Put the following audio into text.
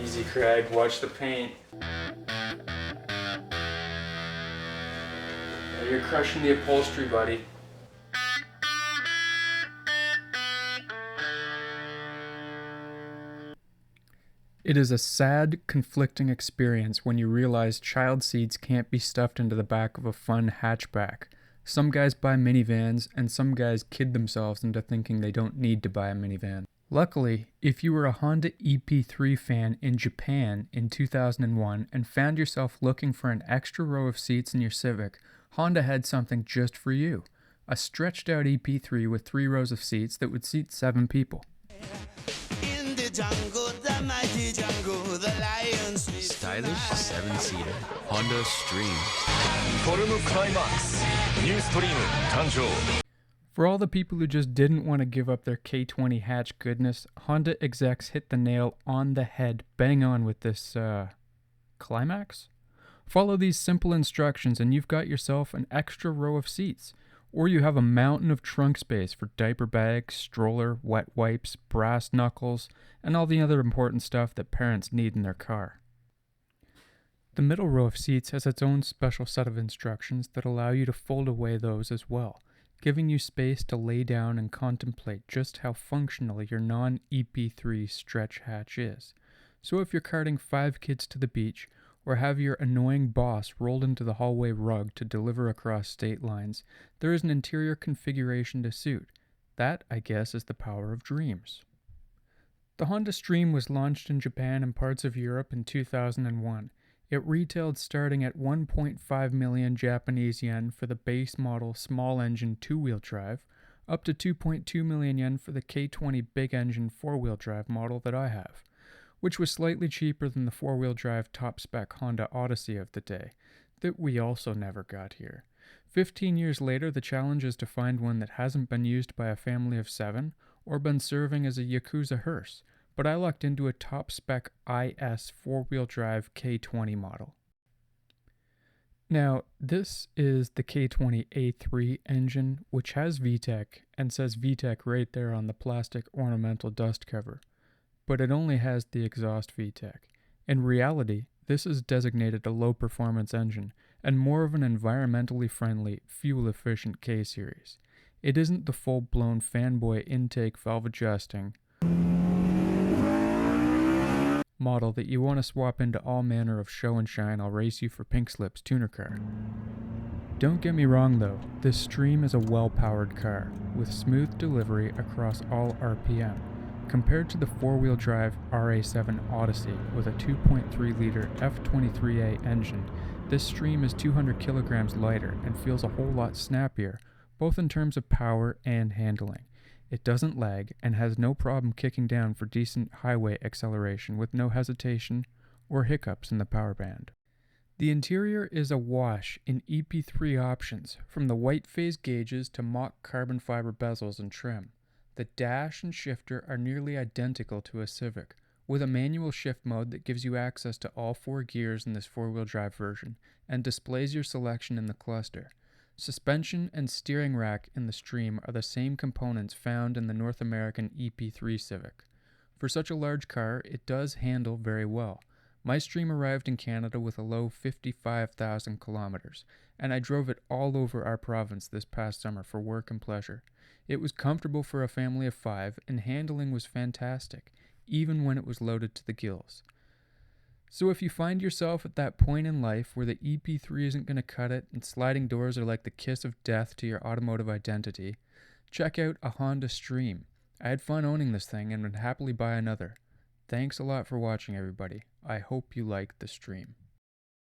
Easy, Craig. Watch the paint. You're crushing the upholstery, buddy. It is a sad, conflicting experience when you realize child seats can't be stuffed into the back of a fun hatchback. Some guys buy minivans, and some guys kid themselves into thinking they don't need to buy a minivan. Luckily, if you were a Honda EP3 fan in Japan in 2001 and found yourself looking for an extra row of seats in your Civic, Honda had something just for you. A stretched out EP3 with 3 rows of seats that would seat 7 people. In the jungle, the mighty jungle, the lions. Stylish 7-seater Honda Stream. For all the people who just didn't want to give up their K20 hatch goodness, Honda execs hit the nail on the head bang on with this, climax? Follow these simple instructions and you've got yourself an extra row of seats. Or you have a mountain of trunk space for diaper bags, stroller, wet wipes, brass knuckles, and all the other important stuff that parents need in their car. The middle row of seats has its own special set of instructions that allow you to fold away those as well, giving you space to lay down and contemplate just how functional your non-EP3 stretch hatch is. So if you're carting 5 kids to the beach, or have your annoying boss rolled into the hallway rug to deliver across state lines, there is an interior configuration to suit. That, I guess, is the power of dreams. The Honda Stream was launched in Japan and parts of Europe in 2001. It retailed starting at 1.5 million Japanese yen for the base model small engine 2-wheel drive, up to 2.2 million yen for the K20 big engine 4-wheel drive model that I have, which was slightly cheaper than the 4-wheel drive top-spec Honda Odyssey of the day, that we also never got here. 15 years later, the challenge is to find one that hasn't been used by a family of 7 or been serving as a Yakuza hearse, but I lucked into a top-spec IS 4-wheel drive K20 model. Now, this is the K20 A3 engine, which has VTEC and says VTEC right there on the plastic ornamental dust cover, but it only has the exhaust VTEC. In reality, this is designated a low-performance engine and more of an environmentally friendly, fuel-efficient K-series. It isn't the full-blown fanboy intake valve-adjusting model that you want to swap into all manner of show and shine I'll race you for pink slips tuner car. Don't get me wrong though, this Stream is a well-powered car, with smooth delivery across all RPM. Compared to the 4-wheel drive RA7 Odyssey with a 2.3-liter F23A engine, this Stream is 200 kilograms lighter and feels a whole lot snappier, both in terms of power and handling. It doesn't lag and has no problem kicking down for decent highway acceleration with no hesitation or hiccups in the power band. The interior is a wash in EP3 options, from the white phase gauges to mock carbon fiber bezels and trim. The dash and shifter are nearly identical to a Civic, with a manual shift mode that gives you access to all 4 gears in this 4-wheel drive version and displays your selection in the cluster. Suspension and steering rack in the Stream are the same components found in the North American EP3 Civic. For such a large car, it does handle very well. My Stream arrived in Canada with a low 55,000 kilometers, and I drove it all over our province this past summer for work and pleasure. It was comfortable for a family of 5, and handling was fantastic, even when it was loaded to the gills. So if you find yourself at that point in life where the EP3 isn't going to cut it and sliding doors are like the kiss of death to your automotive identity, check out a Honda Stream. I had fun owning this thing and would happily buy another. Thanks a lot for watching, everybody. I hope you liked the Stream.